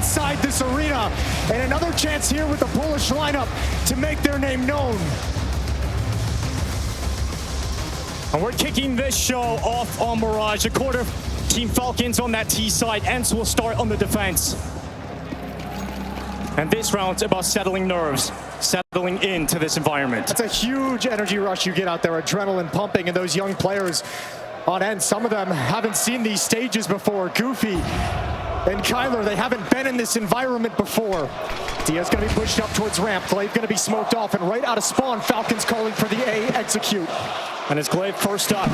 inside this arena. And another chance here with the Polish lineup to make their name known. And we're kicking this show off on Mirage. The quarter team Falcons on that T side. ENCE will start on the defense. And this round's about settling nerves, settling into this environment. That's a huge energy rush you get out there, adrenaline pumping, and those young players on ENCE, some of them haven't seen these stages before. Goofy and Kyler, they haven't been in this environment before. Diaz gonna be pushed up towards ramp. Glaive gonna be smoked off, and right out of spawn, Falcons calling for the A execute. And it's Glaive first up.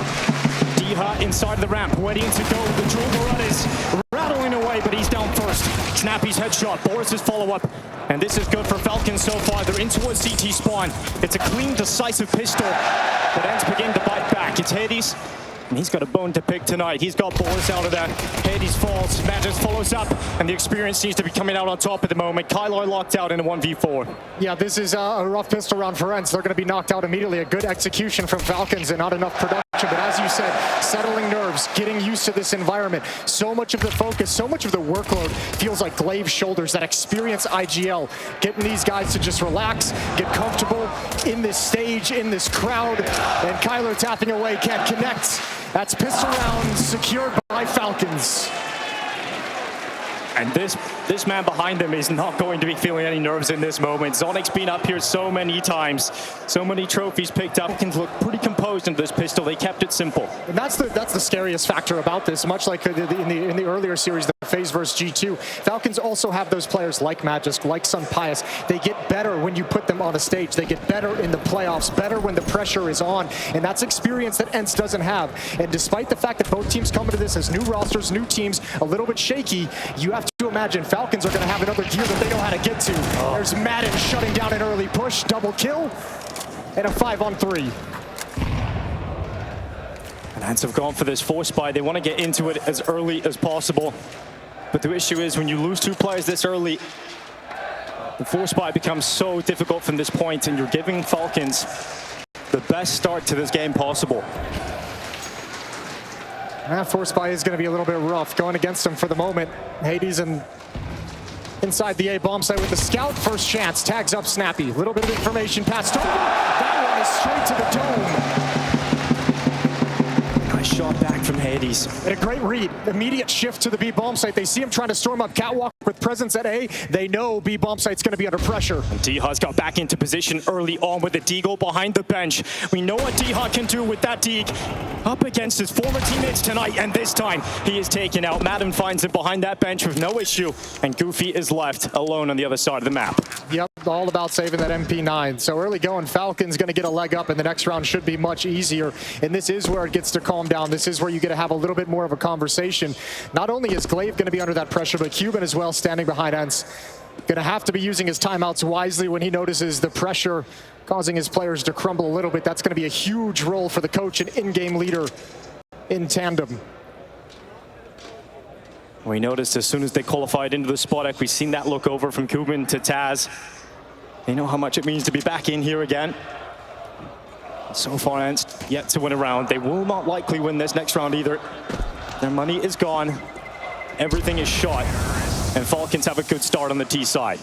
Diha inside the ramp, waiting to go. The drill run is rattling away, but he's down first. Snappy's headshot, Boris's follow-up. And this is good for Falcons so far. They're into a CT spawn. It's a clean, decisive pistol, but ENCE begin to bite back. It's Hades, and he's got a bone to pick tonight. He's got Boris out of that. Hades falls, Magic follows up, and the experience seems to be coming out on top at the moment. Kyler locked out in a 1v4. Yeah, this is a rough pistol round for ENCE. They're going to be knocked out immediately. A good execution from Falcons and not enough production. But as you said, settling nerves, getting used to this environment. So much of the focus, so much of the workload feels like Glaive's shoulders, that experience IGL. Getting these guys to just relax, get comfortable in this stage, in this crowd. And Kyler tapping away, can't connect. That's pistol round secured by Falcons. And this man behind him is not going to be feeling any nerves in this moment. Zonic's been up here so many times, so many trophies picked up. Falcons look pretty composed into this pistol. They kept it simple. And that's the scariest factor about this. Much like in the earlier series, the FaZe versus G2, Falcons also have those players like Magisk, like Sun Pius. They get better when you put them on a stage. They get better in the playoffs, better when the pressure is on. And that's experience that ENCE doesn't have. And despite the fact that both teams come into this as new rosters, new teams, a little bit shaky, you have to imagine Falcons are going to have another gear that they know how to get to. There's Madden shutting down an early push, double kill, and a 5-on-3. And ENCE have gone for this force buy. They want to get into it as early as possible. But the issue is when you lose two players this early, the force buy becomes so difficult from this point, and you're giving Falcons the best start to this game possible. That force buy is going to be a little bit rough going against him for the moment. Hades and inside the A bomb site with the scout. First chance, tags up Snappy. Little bit of information passed over. That one is straight to the dome. Nice shot back from Hades. And a great read. Immediate shift to the B bomb site. They see him trying to storm up catwalk with presence at A. They know B bomb site's going to be under pressure. And Diha's got back into position early on with the Deagle behind the bench. We know what Diha can do with that Deagle up against his former teammates tonight, and this time he is taken out. Madden finds him behind that bench with no issue, and Goofy is left alone on the other side of the map. Yep, all about saving that MP9. So early going, Falcons going to get a leg up, and the next round should be much easier. And this is where it gets to calm down. This is where you get to have a little bit more of a conversation. Not only is Glaive going to be under that pressure, but Cuban as well standing behind ENCE. Going to have to be using his timeouts wisely when he notices the pressure causing his players to crumble a little bit. That's going to be a huge role for the coach and in-game leader in tandem. We noticed as soon as they qualified into the spot, we've seen that look over from Cuban to Taz. They know how much it means to be back in here again. So far, ENCE yet to win a round. They will not likely win this next round either. Their money is gone. Everything is shot. And Falcons have a good start on the T side.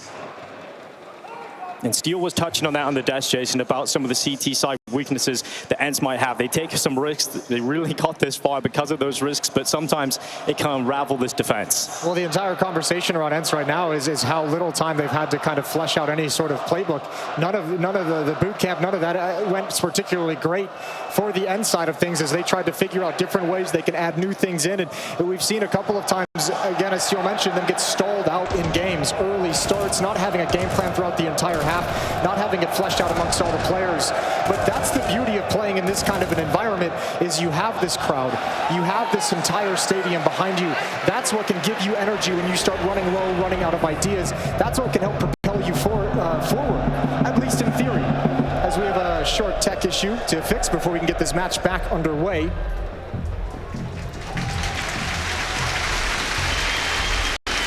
And Steel was touching on that on the desk, Jason, about some of the CT side weaknesses that ENCE might have. They take some risks. They really got this far because of those risks, but sometimes it can unravel this defense. Well, the entire conversation around ENCE right now is how little time they've had to kind of flesh out any sort of playbook. None of the boot camp, none of that went particularly great for the ENCE side of things as they tried to figure out different ways they can add new things in. And we've seen a couple of times, again, as Steel mentioned, them get stalled out in games. Early starts, not having a game plan throughout the entire half, not having it fleshed out amongst all the players. But that's the beauty of playing in this kind of an environment, is you have this crowd, you have this entire stadium behind you. That's what can give you energy when you start running low, running out of ideas. That's what can help propel you forward, at least in theory. As we have a short tech issue to fix before we can get this match back underway.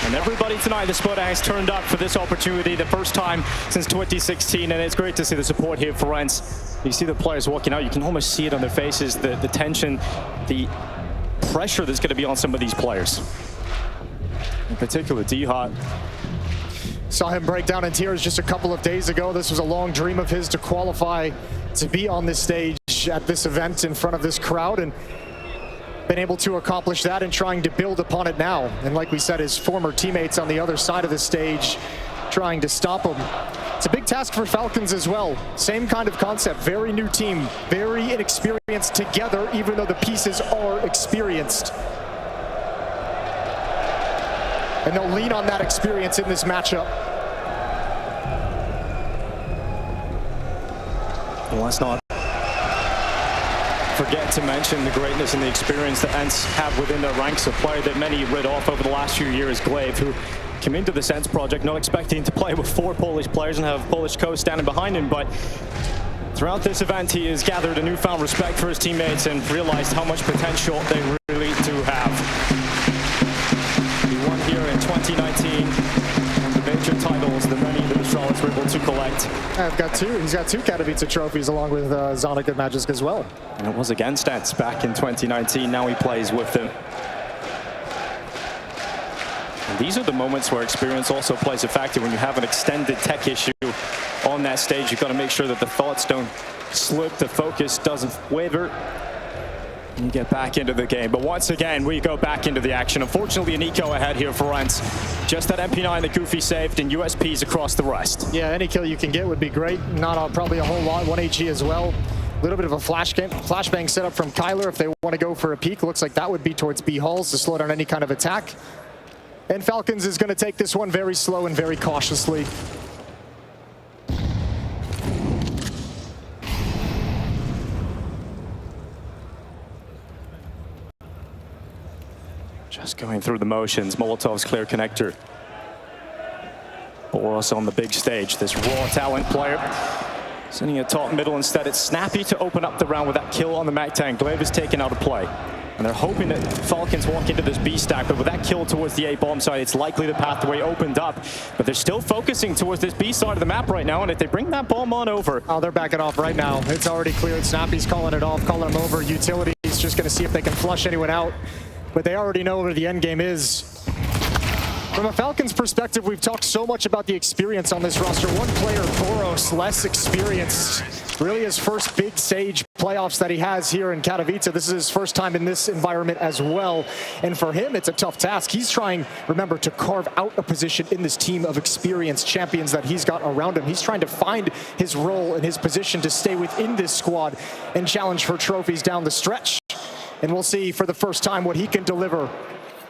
And everybody tonight, the Spota has turned up for this opportunity, the first time since 2016, and it's great to see the support here for ENCE. You see the players walking out, you can almost see it on their faces, the tension, the pressure that's going to be on some of these players. In particular, D-Hot. Saw him break down in tears just a couple of days ago. This was a long dream of his to qualify to be on this stage at this event in front of this crowd, and been able to accomplish that and trying to build upon it now. And like we said, his former teammates on the other side of the stage trying to stop him. It's a big task for Falcons as well. Same kind of concept, very new team, very inexperienced together, even though the pieces are experienced. And they'll lean on that experience in this matchup. Well, let's not forget to mention the greatness and the experience that ENCE have within their ranks. A player that many writ off over the last few years, Glaive, who came into this ENCE project not expecting to play with 4 Polish players and have Polish coach standing behind him, but throughout this event he has gathered a newfound respect for his teammates and realized how much potential they really do have. He won here in 2019, and the major titles that many of the Charlottes were able to collect. He's got 2 Katowice trophies along with Zonic and Magisk as well. And it was against ENCE back in 2019, now he plays with them. And these are the moments where experience also plays a factor. When you have an extended tech issue on that stage, you've got to make sure that the thoughts don't slip, the focus doesn't waver, and you get back into the game. But once again, we go back into the action. Unfortunately, an eco ahead here for ENCE. Just that MP9 that Goofy saved, and USPs across the rest. Yeah, any kill you can get would be great. Not probably a whole lot. 1 HE as well. A little bit of a flashbang setup from Kyler if they want to go for a peek. Looks like that would be towards B halls to slow down any kind of attack. And Falcons is going to take this one very slow and very cautiously. Just going through the motions. Molotov's clear connector. Boros on the big stage. This raw talent player sending a top middle instead. It's Snappy to open up the round with that kill on the Mac tank. Glaive is taken out of play. And they're hoping that Falcons walk into this B stack, but with that kill towards the A bomb side, it's likely the pathway opened up. But they're still focusing towards this B side of the map right now, and if they bring that bomb on over... Oh, they're backing off right now. It's already cleared. Snappy's calling it off, calling them over. Utility's just going to see if they can flush anyone out. But they already know where the end game is. From a Falcons perspective, we've talked so much about the experience on this roster. One player, Boros, less experienced. Really his first big stage playoffs that he has here in Katowice. This is his first time in this environment as well. And for him, it's a tough task. He's trying, remember, to carve out a position in this team of experienced champions that he's got around him. He's trying to find his role and his position to stay within this squad and challenge for trophies down the stretch. And we'll see for the first time what he can deliver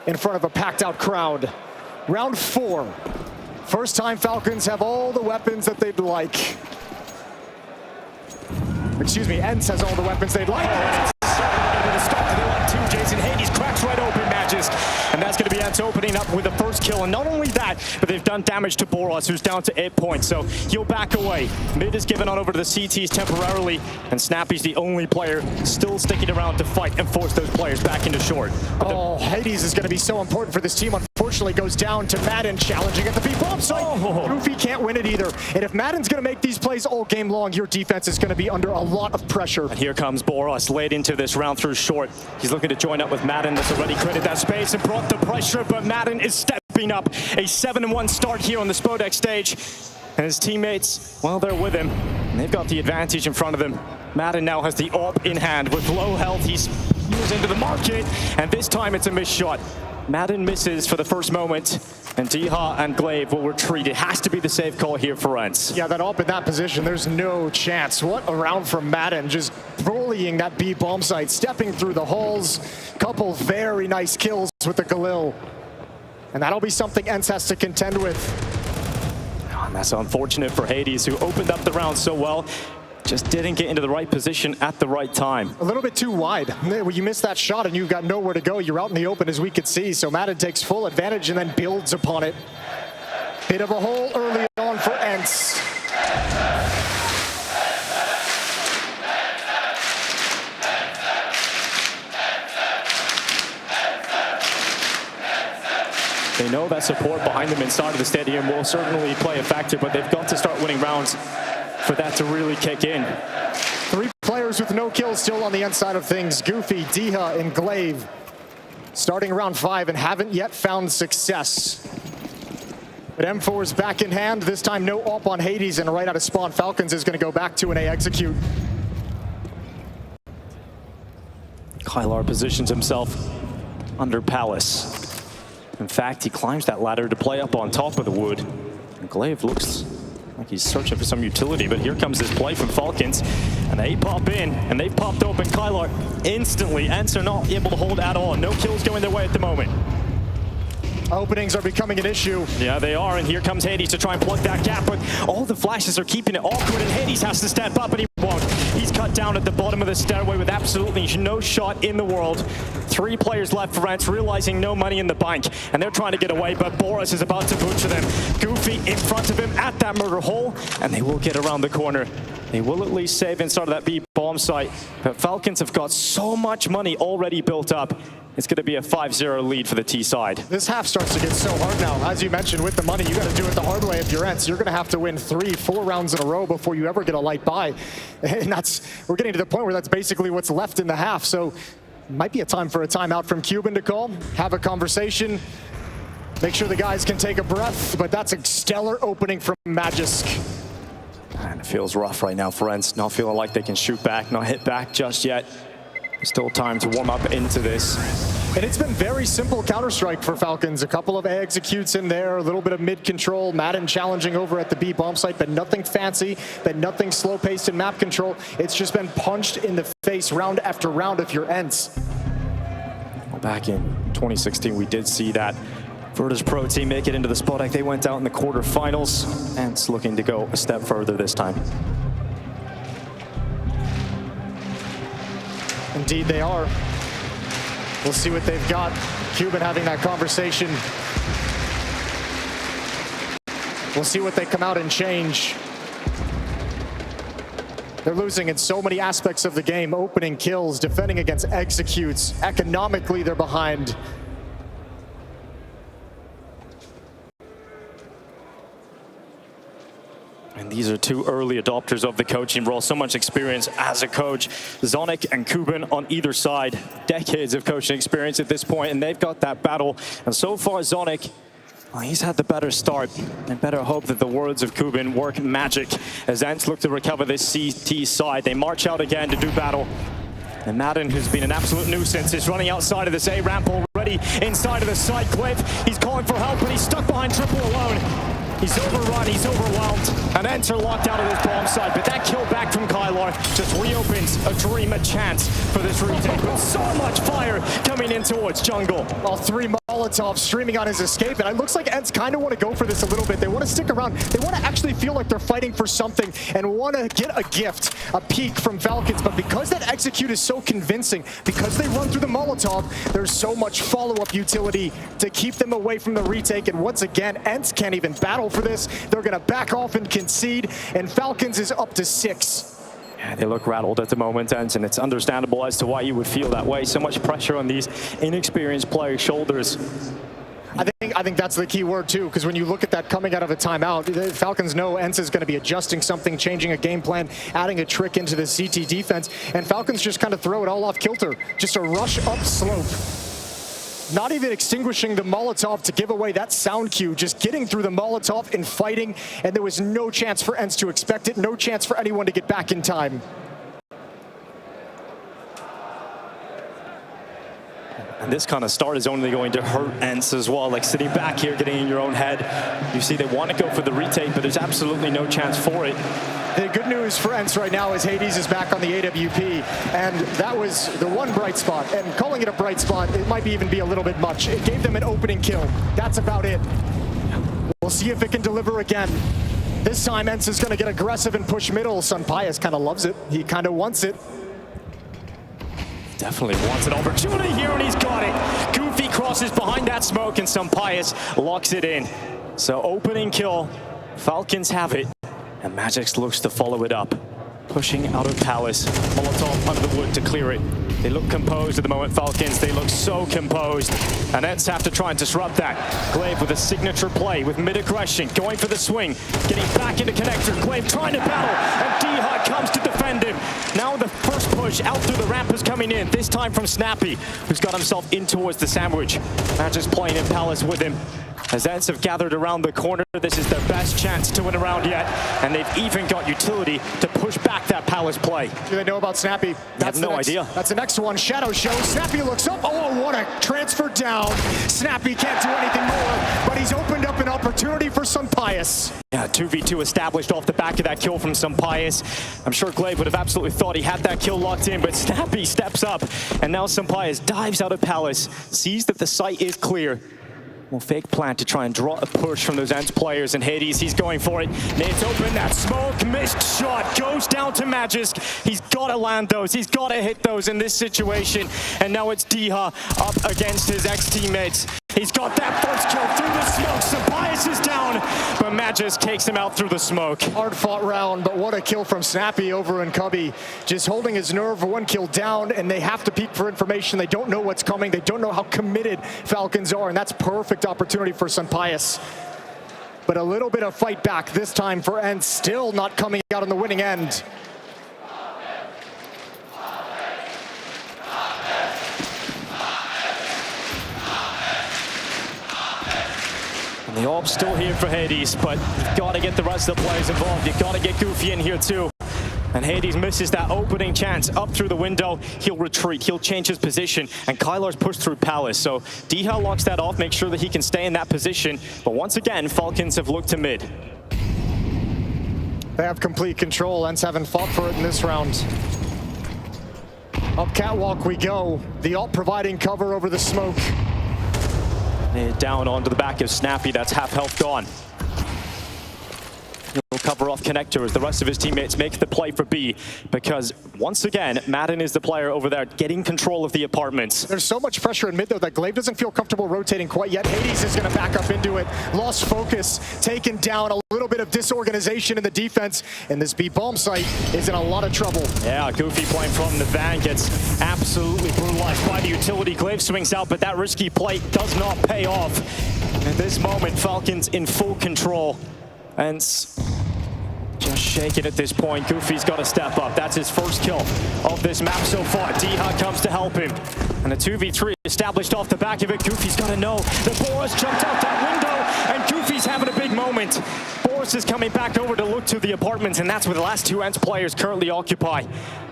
in front of a packed out crowd. Round 4. First time Falcons have all the weapons that they'd like. Excuse me, ENCE has all the weapons they'd like. Jason Hades cracks right open Magisk, and that's going to be ENCE opening up with the first kill. And not only that, but they've done damage to Boros, who's down to 8 points. So he'll back away. Mid is given on over to the CTs temporarily, and Snappy's the only player still sticking around to fight and force those players back into short. But Hades is going to be so important for this team. Unfortunately, goes down to Madden challenging at the B-bomb site. Goofy can't win it either. And if Madden's going to make these plays all game long, your defense is going to be under a lot of pressure. And here comes Boros late into this round through short. He's looking to join up with Madden that's already created that space and brought the pressure, but Madden is stepping up. A 7-1 start here on the Spodek stage. And his teammates, well, they're with him. And they've got the advantage in front of them. Madden now has the AWP in hand. With low health, he's used into the market. And this time it's a missed shot. Madden misses for the first moment, and Diha and Glaive will retreat. It has to be the safe call here for ENCE. Yeah, that AWP in that position, there's no chance. What a round from Madden, just bullying that B bomb site, stepping through the halls. Couple very nice kills with the Galil. And that'll be something ENCE has to contend with. And that's unfortunate for Hades, who opened up the round so well. Just didn't get into the right position at the right time. A little bit too wide. You miss that shot and you've got nowhere to go. You're out in the open, as we could see. So Madden takes full advantage and then builds upon it. Bit of a hole early on for ENCE. They know that support behind them inside of the stadium will certainly play a factor, but they've got to start winning rounds for that to really kick in. 3 players with no kills still on the inside of things. Goofy, Diha, and Glaive. starting round 5 and haven't yet found success. But M4 is back in hand, this time no op on Hades, and right out of spawn, Falcons is going to go back to an A execute. Kylar positions himself under Palace. In fact, he climbs that ladder to play up on top of the wood. And Glaive looks like he's searching for some utility, but here comes this play from Falcons. And they pop in, and they've popped open Kylar instantly. ENCE are not able to hold at all. No kills going their way at the moment. Openings are becoming an issue. Yeah, they are, and here comes Hades to try and plug that gap, but all the flashes are keeping it awkward, and Hades has to step up, and he won't. He's cut down at the bottom of the stairway with absolutely no shot in the world. 3 players left for ENCE, realizing no money in the bank, and they're trying to get away, but Boris is about to butcher them. Goofy in front of him at that murder hole, and they will get around the corner. They will at least save inside of that B bomb site, but Falcons have got so much money already built up. It's going to be a 5-0 lead for the T side. This half starts to get so hard now. As you mentioned, with the money, you got to do it the hard way if you're ENCE. You're going to have to win 3-4 rounds in a row before you ever get a light buy. And we're getting to the point where that's basically what's left in the half. So might be a time for a timeout from Cuban to call, have a conversation, make sure the guys can take a breath. But that's a stellar opening from Magisk. And it feels rough right now for ENCE. Not feeling like they can shoot back, not hit back just yet. Still time to warm up into this. And it's been very simple Counter-Strike for Falcons. A couple of A executes in there, a little bit of mid-control. Madden challenging over at the B bomb site, but nothing fancy, but nothing slow-paced in map control. It's just been punched in the face round after round if you're ENCE. Well, back in 2016, we did see that Virtus Pro team make it into the spot. They went out in the quarterfinals. ENCE looking to go a step further this time. Indeed they are. We'll see what they've got. Cuban having that conversation. We'll see what they come out and change. They're losing in so many aspects of the game. Opening kills, defending against executes. Economically, they're behind. And these are 2 early adopters of the coaching role. So much experience as a coach. Zonic and Cuban on either side. Decades of coaching experience at this point, and they've got that battle. And so far, Zonic, well, he's had the better start. And better hope that the words of Cuban work magic as ENCE look to recover this CT side. They march out again to do battle. And Madden, who's been an absolute nuisance, is running outside of this A ramp already. Inside of the side cliff. He's calling for help, but he's stuck behind triple alone. He's overrun, he's overwhelmed, and ENCE are locked out of this bomb side, but that kill back from Kylar just reopens a dream, a chance for this retake. With so much fire coming in towards jungle. All 3 Molotovs streaming on his escape, and it looks like ENCE kind of want to go for this a little bit. They want to stick around. They want to actually feel like they're fighting for something and want to get a gift, a peek from Falcons, but because that execute is so convincing, because they run through the Molotov, there's so much follow-up utility to keep them away from the retake, and once again, ENCE can't even battle for this. They're going to back off and concede, and Falcons is up to 6. Yeah, they look rattled at the moment, ENCE, and it's understandable as to why you would feel that way. So much pressure on these inexperienced players' shoulders. I think that's the key word too, because when you look at that coming out of a timeout, the Falcons know ENCE is going to be adjusting something, changing a game plan, adding a trick into the CT defense, and Falcons just kind of throw it all off kilter. Just a rush up slope. Not even extinguishing the Molotov to give away that sound cue, just getting through the Molotov and fighting, and there was no chance for ENCE to expect it, no chance for anyone to get back in time. And this kind of start is only going to hurt ENCE as well, like sitting back here, getting in your own head. You see they want to go for the retake, but there's absolutely no chance for it. The good news for ENCE right now is Hades is back on the AWP, and that was the one bright spot. And calling it a bright spot, it might even be a little bit much. It gave them an opening kill. That's about it. We'll see if it can deliver again. This time, ENCE is going to get aggressive and push middle. Sunpius kind of loves it. He kind of wants it. Definitely wants an opportunity here, and he's got it. Goofy crosses behind that smoke, and Sunpius locks it in. So opening kill, Falcons have it. And Magix looks to follow it up. Pushing out of Palace. Molotov under the wood to clear it. They look composed at the moment, Falcons. They look so composed. And ENCE have to try and disrupt that. Glaive with a signature play with mid-aggression. Going for the swing. Getting back into connector. Glaive trying to battle. And D-Hut comes to defend defend him. Now the first push out through the ramp is coming in, this time from Snappy, who's got himself in towards the sandwich. Magic playing in Palace with him. As ENCE have gathered around the corner, this is their best chance to win a round yet. And they've even got utility to push back that Palace play. Do they know about Snappy? That's no idea. That's the next one. Shadow show. Snappy looks up. Oh, what a transfer down. Snappy can't do anything more, but he's opened up an opportunity for Sampaio. Yeah, 2v2 established off the back of that kill from Sampaio. I'm sure Glaive would have absolutely thought he had that kill locked in, but Snappy steps up, and now Sampaio dives out of Palace, sees that the site is clear. Well, fake plant to try and draw a push from those ENCE players, and Hades, he's going for it. Nate's open, that smoke, missed shot, goes down to Magisk. He's got to land those, he's got to hit those in this situation. And now it's Diha up against his ex-teammates. He's got that first kill through the smoke. Sampaio is down, but Magisk takes him out through the smoke. Hard fought round, but what a kill from Snappy over in Cubby. Just holding his nerve, one kill down, and they have to peek for information. They don't know what's coming. They don't know how committed Falcons are, and that's perfect opportunity for Sampaio. But a little bit of fight back this time for ENCE, still not coming out on the winning end. And the orb's still here for Hades, but you've got to get the rest of the players involved. You've got to get Goofy in here too. And Hades misses that opening chance up through the window. He'll retreat, he'll change his position, and Kylar's pushed through Palace. So Diha locks that off, makes sure that he can stay in that position. But once again, Falcons have looked to mid. They have complete control. ENCE haven't fought for it in this round. Up catwalk we go. The ult providing cover over the smoke. Down onto the back of Snappy, that's half health gone. He'll cover off Connector as the rest of his teammates make the play for B, because once again, Madden is the player over there getting control of the apartments. There's so much pressure in mid though that Glaive doesn't feel comfortable rotating quite yet. Hades is going to back up into it. Lost focus, taken down, a little bit of disorganization in the defense, and this B bomb site is in a lot of trouble. Yeah, Goofy playing from the van gets absolutely brutalized by the utility. Glaive swings out, but that risky play does not pay off. At this moment, Falcons in full control. And just shaking at this point. Goofy's got to step up. That's his first kill of this map so far. Diha comes to help him. And a 2v3 established off the back of it. Goofy's got to know that Boris jumped out that window, and Goofy's having a big moment. Boris is coming back over to look to the apartments, and that's where the last two ENCE players currently occupy.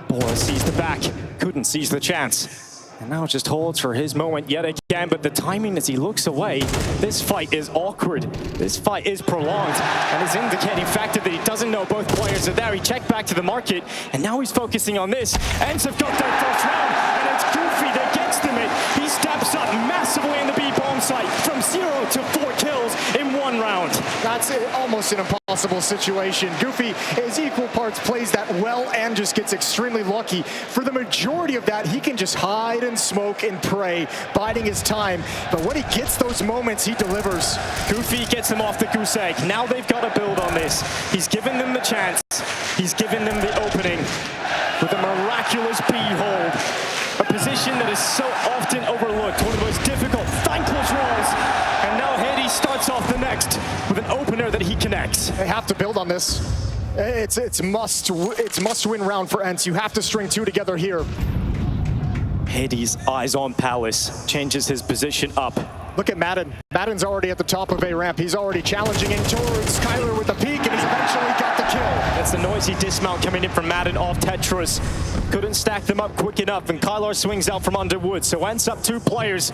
Boris sees the back, couldn't seize the chance. And now just holds for his moment yet again, but the timing as he looks away, this fight is awkward. This fight is prolonged, and is indicating factor that he doesn't know both players are there. He checked back to the market, and now he's focusing on this. ENCE have got their first round, and it's Goofy that gets them it. He steps up massively in the B bomb site from 0 to 4 kills in 1 round. That's almost an impossible situation. Goofy is equal parts plays that well and just gets extremely lucky. For the majority of that, he can just hide and smoke and pray, biding his time. But when he gets those moments, he delivers. Goofy gets them off the goose egg. Now they've got to build on this. He's given them the chance. He's given them the opening with a miraculous B hold. A position that is so often overlooked. One of the most difficult, thankless roles. And now Hades starts off the next with an opener that he connects. They have to build on this. It's must-win round for ENCE. You have to string two together here. Hades, eyes on Palace, changes his position up. Look at Madden. Madden's already at the top of A ramp. He's already challenging in towards Skylar with the peek, and he's eventually got the kill. That's the noisy dismount coming in from Madden off Tetris. Couldn't stack them up quick enough, and Kylar swings out from Underwood. So ENCE up 2 players.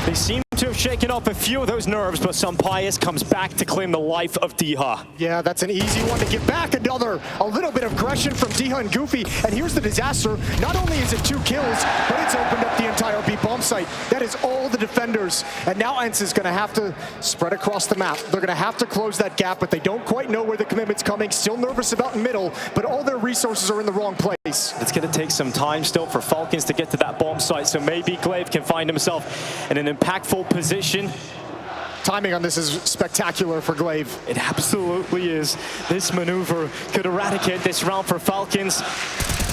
They seem to have shaken off a few of those nerves, but Sampaio comes back to claim the life of Diha. Yeah, that's an easy one to get back. A little bit of aggression from Diha and Goofy, and here's the disaster. Not only is it 2 kills, but it's opened up the entire B bomb site. That is all the defenders, and now ENCE is going to have to spread across the map. They're going to have to close that gap, but they don't quite know where the commitment's coming. Still nervous about middle, but all their resources are in the wrong place. It's going to take some time still for Falcons to get to that bomb site, so maybe Glaive can find himself in an impactful position. Timing on this is spectacular for Glaive. It absolutely is. This maneuver could eradicate this round for Falcons.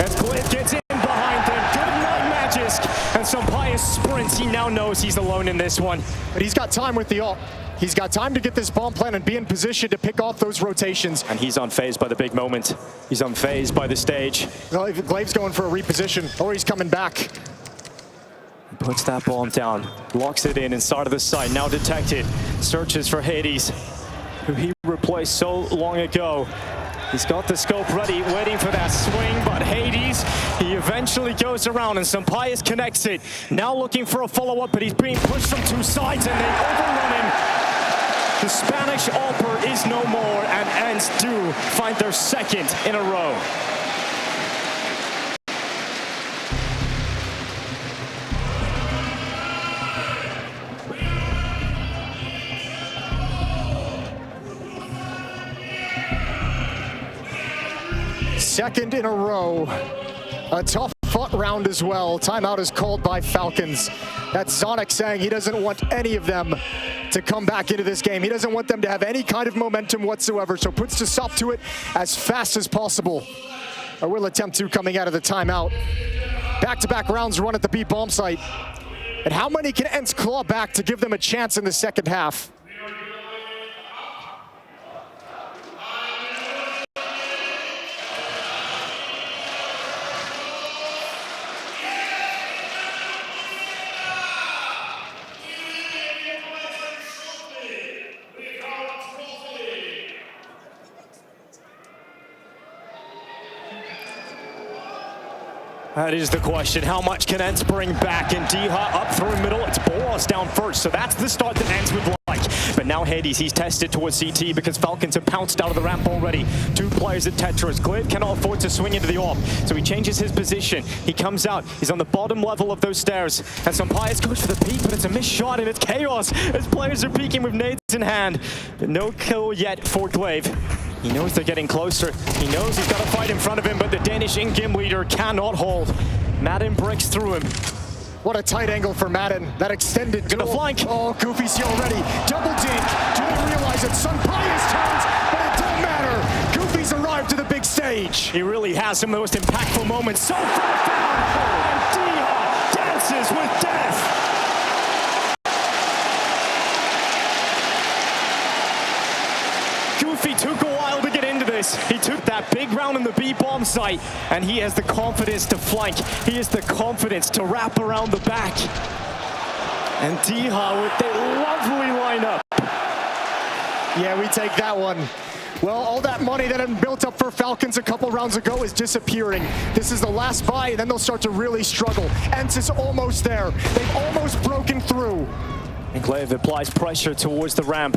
As Glaive gets in behind them, good night Magisk, and Sampaio sprints. He now knows he's alone in this one. But he's got time with the ult. He's got time to get this bomb plant and be in position to pick off those rotations. And he's unfazed by the big moment. He's unfazed by the stage. Glaive's going for a reposition, or he's coming back. Puts that bomb down, locks it in inside of the site, now detected. Searches for Hades, who he replaced so long ago. He's got the scope ready, waiting for that swing, but Hades, he eventually goes around and Sampaio connects it. Now looking for a follow-up, but he's being pushed from two sides and they overrun him. The Spanish Alper is no more, and ENCE do find their second in a row. Second in a row. A tough fought round as well. Timeout is called by Falcons. That's Zonic saying he doesn't want any of them to come back into this game. He doesn't want them to have any kind of momentum whatsoever, so puts the stop to it as fast as possible. Or will attempt to coming out of the timeout. Back-to-back rounds run at the B bomb site. And how many can ENCE claw back to give them a chance in the second half? That is the question. How much can ENCE bring back? And Diha up through middle. It's Boros down first. So that's the start that ENCE would like. But now Hades, he's tested towards CT because Falcons have pounced out of the ramp already. Two players at Tetris. Glaive cannot afford to swing into the AWP. So he changes his position. He comes out. He's on the bottom level of those stairs. And Sampaio goes for the peek, but it's a missed shot and it's chaos as players are peeking with nades in hand. But no kill yet for Glaive. He knows they're getting closer. He knows he's got a fight in front of him, but the Danish in-game leader cannot hold. Madden breaks through him. What a tight angle for Madden. That extended Gonna flank. Oh, Goofy's here already. Double dink. Do they realize it? Sampaio turns, but it don't matter. Goofy's arrived to the big stage. He really has some of the most impactful moments so far down. And Diha dances with death. Goofy took a while to get into this. He took that big round in the B bomb site, and he has the confidence to flank. He has the confidence to wrap around the back. And Diha with a lovely lineup. Yeah, we take that one. Well, all that money that had been built up for Falcons a couple rounds ago is disappearing. This is the last buy, and then they'll start to really struggle. ENCE is almost there. They've almost broken through. And Glaive applies pressure towards the ramp.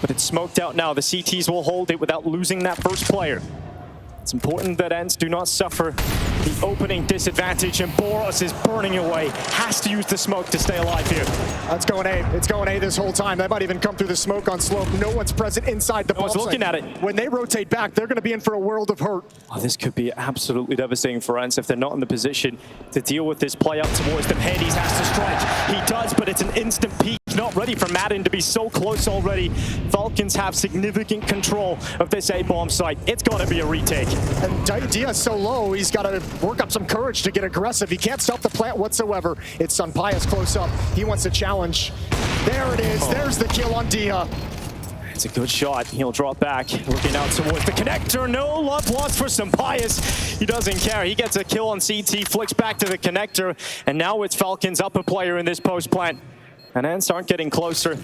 But it's smoked out now. The CTs will hold it without losing that first player. It's important that ENCE do not suffer the opening disadvantage, and Boros is burning away. Has to use the smoke to stay alive here. That's going A. It's going A this whole time. They might even come through the smoke on slope. No one's present inside the bomb site. I was looking at it. When they rotate back, they're going to be in for a world of hurt. Oh, this could be absolutely devastating for ENCE if they're not in the position to deal with this play up towards them. Hades has to strike. He does, but it's an instant peek. Not ready for Madden to be so close already. Falcons have significant control of this A bomb site. It's got to be a retake. And Dia's so low, he's got to work up some courage to get aggressive. He can't stop the plant whatsoever. It's Sampaio's close up. He wants a challenge. There it is. Oh. There's the kill on Dia. It's a good shot. He'll drop back, looking out towards the connector. No love lost for Sampaio. He doesn't care. He gets a kill on CT, flicks back to the connector, and now it's Falcons up a player in this post plant. And ENCE aren't getting closer.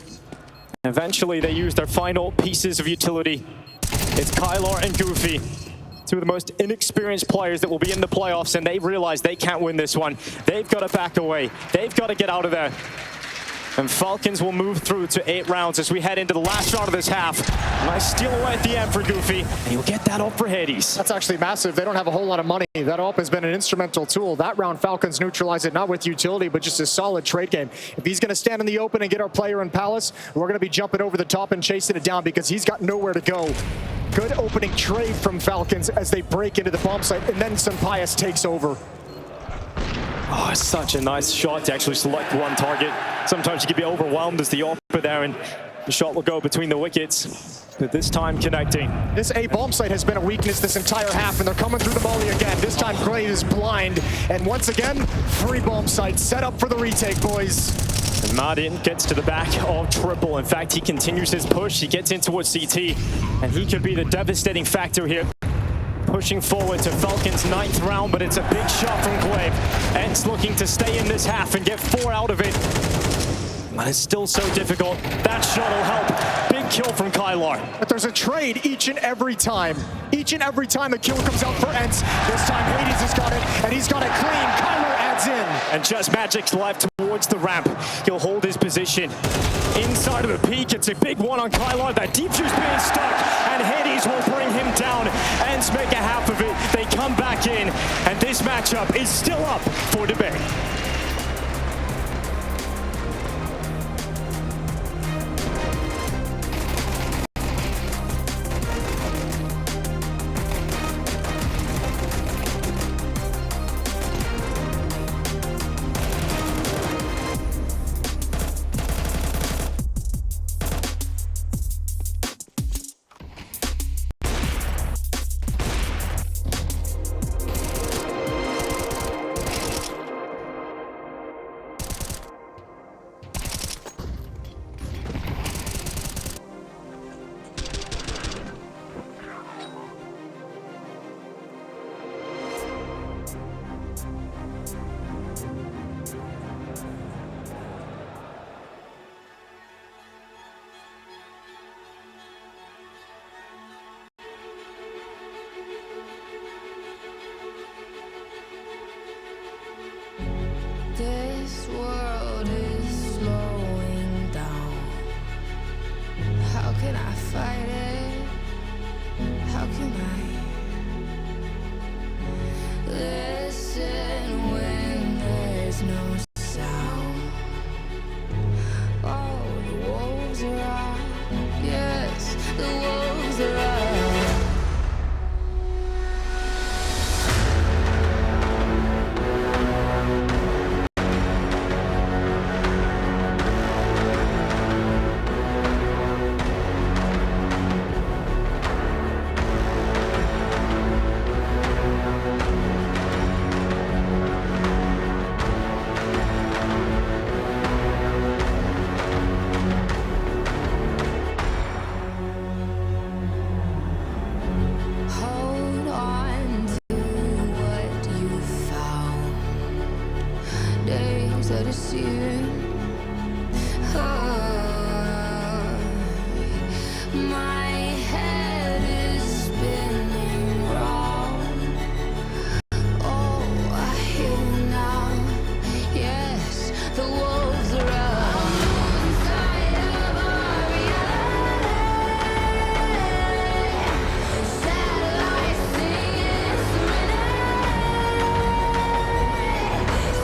Eventually, they use their final pieces of utility. It's Kylar and Goofy, two of the most inexperienced players that will be in the playoffs, and they realize they can't win this one. They've got to back away. They've got to get out of there. And Falcons will move through to 8 rounds as we head into the last round of this half. Nice steal away at the end for Goofy, and he'll get that up for Hades. That's actually massive. They don't have a whole lot of money. That AWP has been an instrumental tool. That round, Falcons neutralize it, not with utility, but just a solid trade game. If he's going to stand in the open and get our player in Palace, we're going to be jumping over the top and chasing it down because he's got nowhere to go. Good opening trade from Falcons as they break into the bomb site, and then Sampaio takes over. Oh, such a nice shot to actually select one target. Sometimes you can be overwhelmed as the AWP there, and the shot will go between the wickets. But this time connecting. This A bomb site has been a weakness this entire half, and they're coming through the molly again. This time Glaive is blind, and once again, 3 bomb sites set up for the retake, boys. And Martin gets to the back of Triple. In fact, he continues his push. He gets in towards CT, and he could be the devastating factor here. Pushing forward to Falcons' 9th round, but it's a big shot from Glaive. ENCE looking to stay in this half and get 4 out of it. But it's still so difficult. That shot will help. Big kill from Kylar. But there's a trade each and every time. Each and every time a kill comes out for ENCE. This time Hades has got it, and he's got it clean. Kylar adds in. And Just Magic's left towards the ramp. He'll hold his position. Inside of the peak, it's a big one on Kylar. That deep juice being stuck, and Hades will bring him down. ENCE make a half of it. They come back in, and this matchup is still up for debate. This world is slowing down. How can I fight it? How can I listen when there's no sound? Oh, the wolves are out. Yes, the wolves are out. Hold on to what you found. Days are deceiving. My head is spinning round. Oh, I hear you now. Yes, the wolves are out. Inside of our reality. Satellites singing serenity.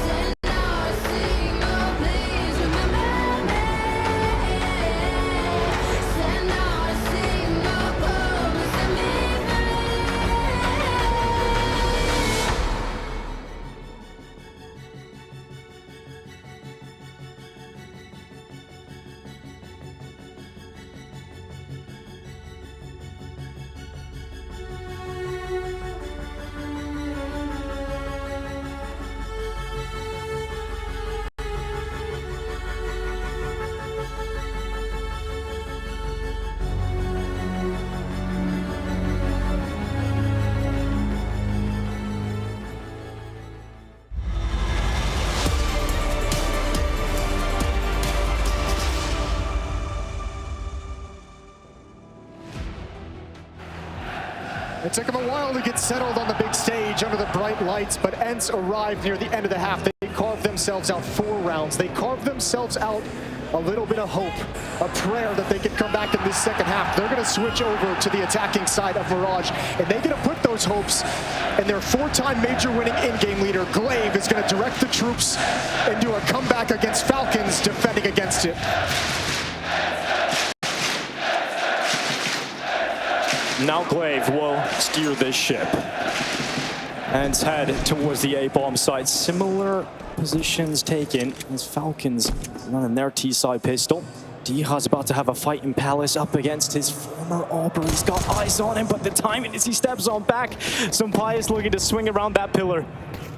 Send out a signal, please remember me. Send out a signal, promise me free. It took him a while to get settled on the big stage under the bright lights, but ENCE arrived near the end of the half. They carved themselves out 4 rounds. They carved themselves out a little bit of hope, a prayer that they could come back in this second half. They're going to switch over to the attacking side of Mirage, and they're going to put those hopes in their 4-time major winning in-game leader. Glaive is going to direct the troops and do a comeback against Falcons, defending against it. Now Glaive will steer this ship and head towards the A-bomb site. Similar positions taken as Falcons running their T-side pistol. Diha's about to have a fight in Palace up against his Summer Aubrey's got eyes on him, but the timing as he steps on back. Sampaio looking to swing around that pillar.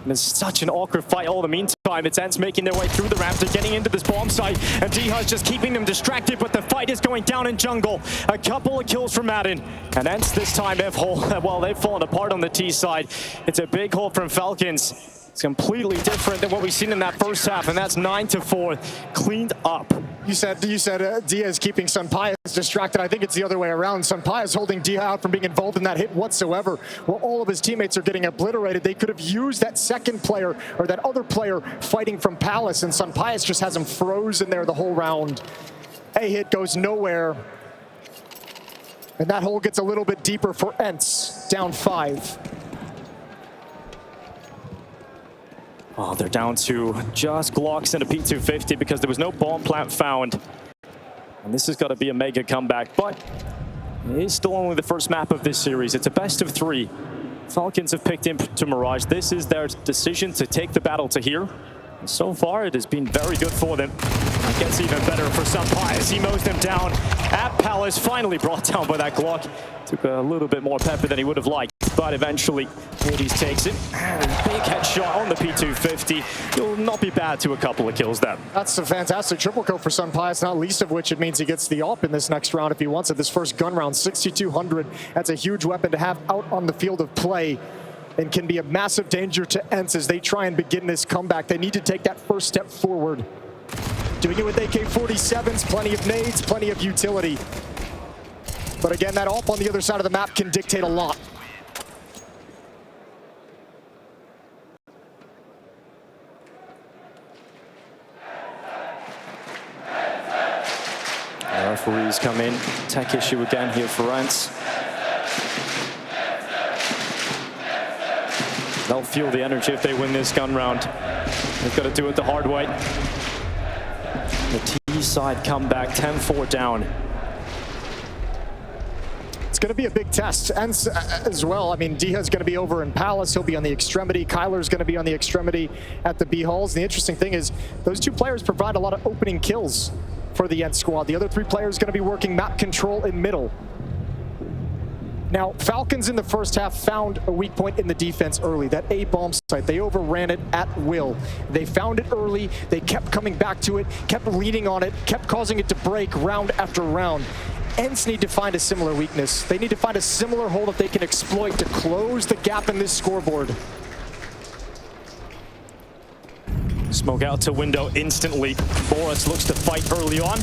And it's such an awkward fight all the meantime. It's ENCE making their way through the ramp. They're getting into this bomb site, and Diha's just keeping them distracted, but the fight is going down in jungle. A couple of kills from Madden. And ENCE this time, they've fallen apart on the T side. It's a big hole from Falcons. It's completely different than what we've seen in that first half, and that's 9-4, cleaned up. You said Dia is keeping Sampaio distracted. I think it's the other way around. Sampaio is holding Dia out from being involved in that hit whatsoever. While all of his teammates are getting obliterated, they could have used that second player or that other player fighting from Palace, and Sampaio just has him frozen there the whole round. A hit goes nowhere. And that hole gets a little bit deeper for ENCE, down 5. Oh, they're down to just Glocks and a P250 because there was no bomb plant found. And this has got to be a mega comeback, but it is still only the first map of this series. It's a best of 3. Falcons have picked into Mirage. This is their decision to take the battle to here. And so far, it has been very good for them. It gets even better for Sampaio as he mows them down at Palace, finally brought down by that Glock. Took a little bit more pepper than he would have liked, but eventually Hades takes it. And a big headshot on the P250. Will not be bad to a couple of kills there. That's a fantastic triple kill for Sampaio, not least of which it means he gets the AWP in this next round if he wants it. This first gun round, 6,200. That's a huge weapon to have out on the field of play, and can be a massive danger to ENCE as they try and begin this comeback. They need to take that first step forward. Doing it with AK-47s, plenty of nades, plenty of utility. But again, that AWP on the other side of the map can dictate a lot. The referees come in. Tech issue again here for ENCE. They'll feel the energy if they win this gun round. They've got to do it the hard way. The T side comeback, 10-4 down. It's going to be a big test. ENCE as well. I mean, Diha's going to be over in Palace. He'll be on the extremity. Kyler's going to be on the extremity at the B halls. And the interesting thing is those two players provide a lot of opening kills for the ENCE squad. The other 3 players going to be working map control in middle. Now, Falcons in the first half found a weak point in the defense early, that A bomb site. They overran it at will. They found it early, they kept coming back to it, kept leaning on it, kept causing it to break round after round. ENCE need to find a similar weakness. They need to find a similar hole that they can exploit to close the gap in this scoreboard. Smoke out to window instantly. Boris looks to fight early on.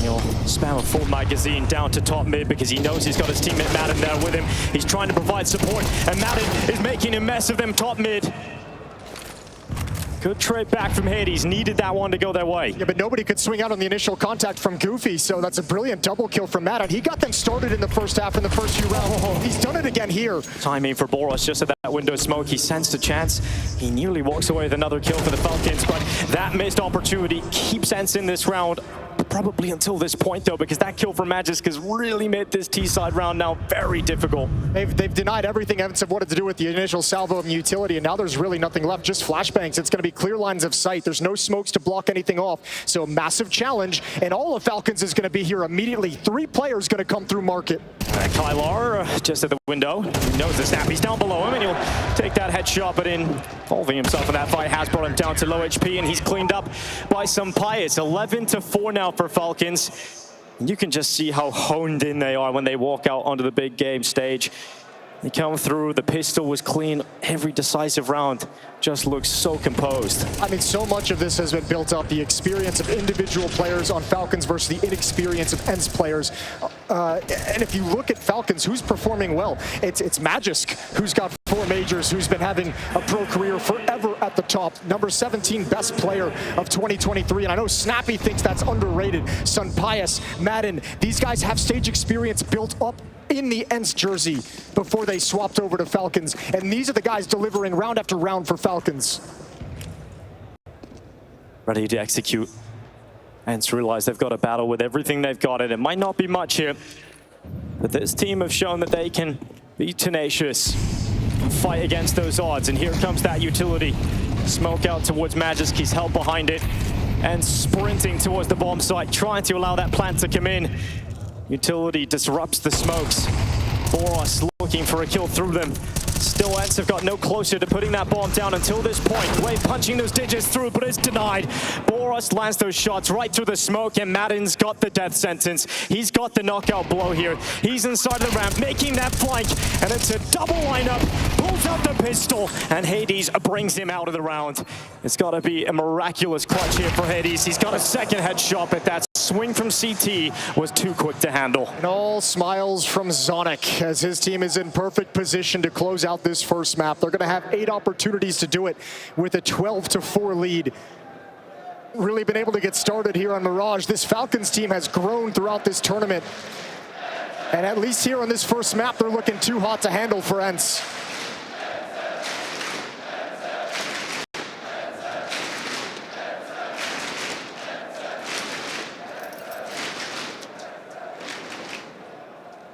He'll spam a full magazine down to top mid because he knows he's got his teammate Madden there with him. He's trying to provide support, and Madden is making a mess of them top mid. Good trade back from Hades. Needed that one to go their way. Yeah, but nobody could swing out on the initial contact from Goofy, so that's a brilliant double kill from Madden. He got them started in the first half in the first few rounds. Oh, he's done it again here. Timing for Boros just at that window of smoke. He sensed a chance. He nearly walks away with another kill for the Falcons, but that missed opportunity keeps ENCE in this round. Probably until this point, though, because that kill for Magisk has really made this T-side round now very difficult. They've denied everything ENCE have wanted to do with the initial salvo and utility, and now there's really nothing left, just flashbangs. It's going to be clear lines of sight. There's no smokes to block anything off, so a massive challenge, and all of Falcons is going to be here immediately. 3 players going to come through market. Kylar just at the window. He knows the snap. He's down below him, and he'll take that headshot, but involving himself in that fight has brought him down to low HP, and he's cleaned up by Sampaio. It's 11-4 now for Falcons. And you can just see how honed in they are when they walk out onto the big game stage. They come through, the pistol was clean, every decisive round just looks so composed. I mean, so much of this has been built up, the experience of individual players on Falcons versus the inexperience of ENCE players. And if you look at Falcons, who's performing well? It's Magisk, who's got 4 majors, who's been having a pro career forever at the top. Number 17 best player of 2023, and I know Snappy thinks that's underrated. Sampaio, Madden, these guys have stage experience built up in the ENCE jersey before they swapped over to Falcons, and these are the guys delivering round after round for Falcons. Ready to execute. ENCE realize they've got a battle with everything they've got, and it might not be much here, but this team have shown that they can be tenacious and fight against those odds, and here comes that utility. Smoke out towards Magisk, he's held behind it, and sprinting towards the bomb site, trying to allow that plant to come in. Utility disrupts the smokes. Boros looking for a kill through them. Still, ENCE have got no closer to putting that bomb down until this point. Wave punching those digits through, but it's denied. Boros lands those shots right through the smoke, and Madden's got the death sentence. He's got the knockout blow here. He's inside the ramp, making that flank, and it's a double lineup. Pulls out the pistol, and Hades brings him out of the round. It's got to be a miraculous clutch here for Hades. He's got a second headshot, but that swing from CT was too quick to handle. And all smiles from Zonic as his team is in perfect position to close out this first map. They're going to have 8 opportunities to do it with a 12-4 lead. Really been able to get started here on Mirage. This Falcons team has grown throughout this tournament. And at least here on this first map, they're looking too hot to handle for ENCE.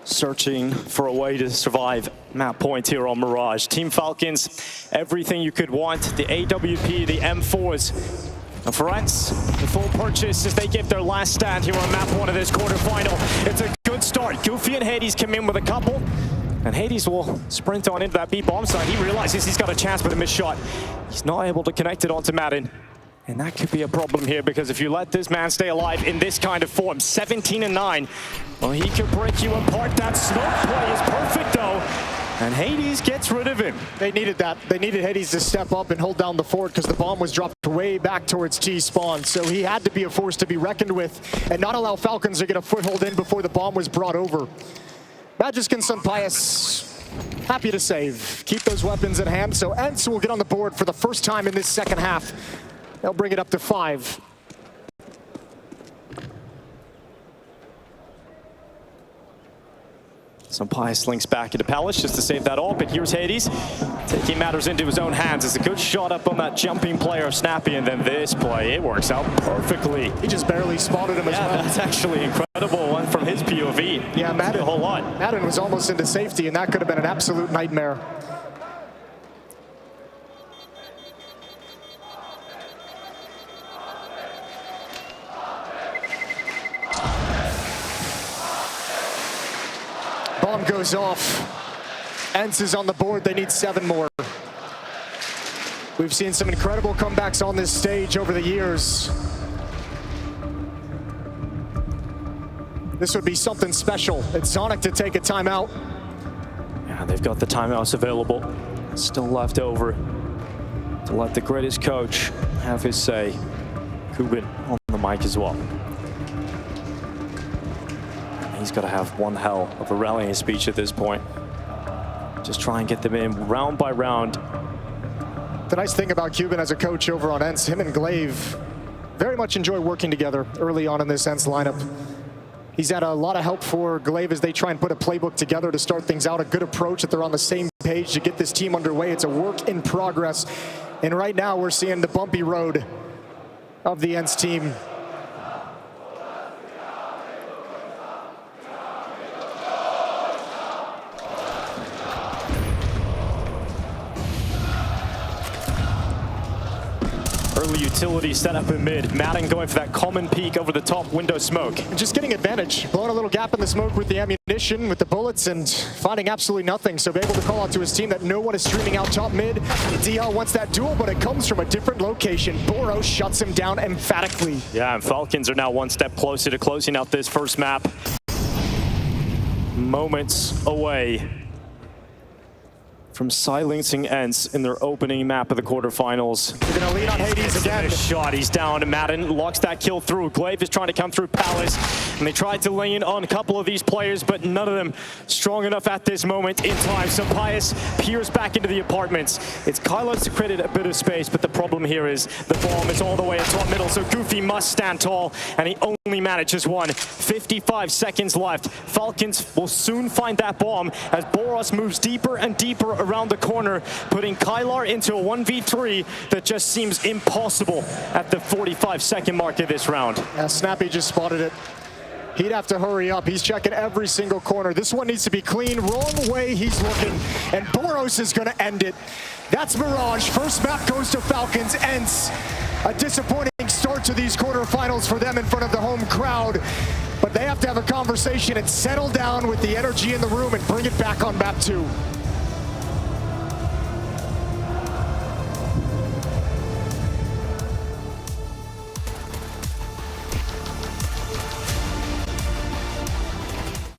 Searching for a way to survive map point here on Mirage. Team Falcons, everything you could want. The AWP, the M4s. And for ENCE, the full purchase as they give their last stand here on map 1 of this quarterfinal. It's a good start. Goofy and Hades come in with a couple. And Hades will sprint on into that B-bomb side. He realizes he's got a chance with a missed shot. He's not able to connect it onto Madden. And that could be a problem here, because if you let this man stay alive in this kind of form, 17-9, well, he could break you apart. That smoke play is perfect, though. And Hades gets rid of him. They needed that. They needed Hades to step up and hold down the fort because the bomb was dropped way back towards T-spawn. So he had to be a force to be reckoned with and not allow Falcons to get a foothold in before the bomb was brought over. Magisk and Sunpius happy to save. Keep those weapons at hand. So ENCE will get on the board for the first time in this second half. They'll bring it up to 5. Sunpius links back into Palace just to save that all, but here's Hades taking matters into his own hands. It's a good shot up on that jumping player, Snappy, and then this play, it works out perfectly. He just barely spotted him as well. That's actually incredible one from his POV. Yeah, Madden, a whole lot. Madden was almost into safety, and that could have been an absolute nightmare. Bomb goes off. ENCE is on the board. They need 7 more. We've seen some incredible comebacks on this stage over the years. This would be something special. It's Zonic to take a timeout. Yeah, they've got the timeouts available. Still left over to let the greatest coach have his say. Kubin on the mic as well. He's got to have one hell of a rallying speech at this point. Just try and get them in round by round. The nice thing about Kubin as a coach over on ENCE, him and Glaive very much enjoy working together early on in this ENCE lineup. He's had a lot of help for Glaive as they try and put a playbook together to start things out, a good approach that they're on the same page to get this team underway. It's a work in progress. And right now we're seeing the bumpy road of the ENCE team. Early utility set up in mid. Madden going for that common peek over the top window smoke. And just getting advantage, blowing a little gap in the smoke with the ammunition, with the bullets, and finding absolutely nothing. So be able to call out to his team that no one is streaming out top mid. DL wants that duel, but it comes from a different location. Boros shuts him down emphatically. Yeah, and Falcons are now one step closer to closing out this first map. Moments away from silencing ENCE in their opening map of the quarterfinals. They're going to lean on Hades again. Shot, he's down. Madden locks that kill through. Glaive is trying to come through Palace, and they tried to lean on a couple of these players, but none of them strong enough at this moment in time. So Pius peers back into the apartments. It's Kylos to create a bit of space, but the problem here is the bomb is all the way at top middle, so Goofy must stand tall, and he only manages one. 55 seconds left. Falcons will soon find that bomb as Boros moves deeper and deeper around the corner, putting Kylar into a 1v3 that just seems impossible at the 45-second mark of this round. Yeah, Snappy just spotted it. He'd have to hurry up. He's checking every single corner. This one needs to be clean. Wrong way he's looking, and Boros is going to end it. That's Mirage. First map goes to Falcons. ENCE. A disappointing start to these quarterfinals for them in front of the home crowd. but they have to have a conversation and settle down with the energy in the room and bring it back on map 2.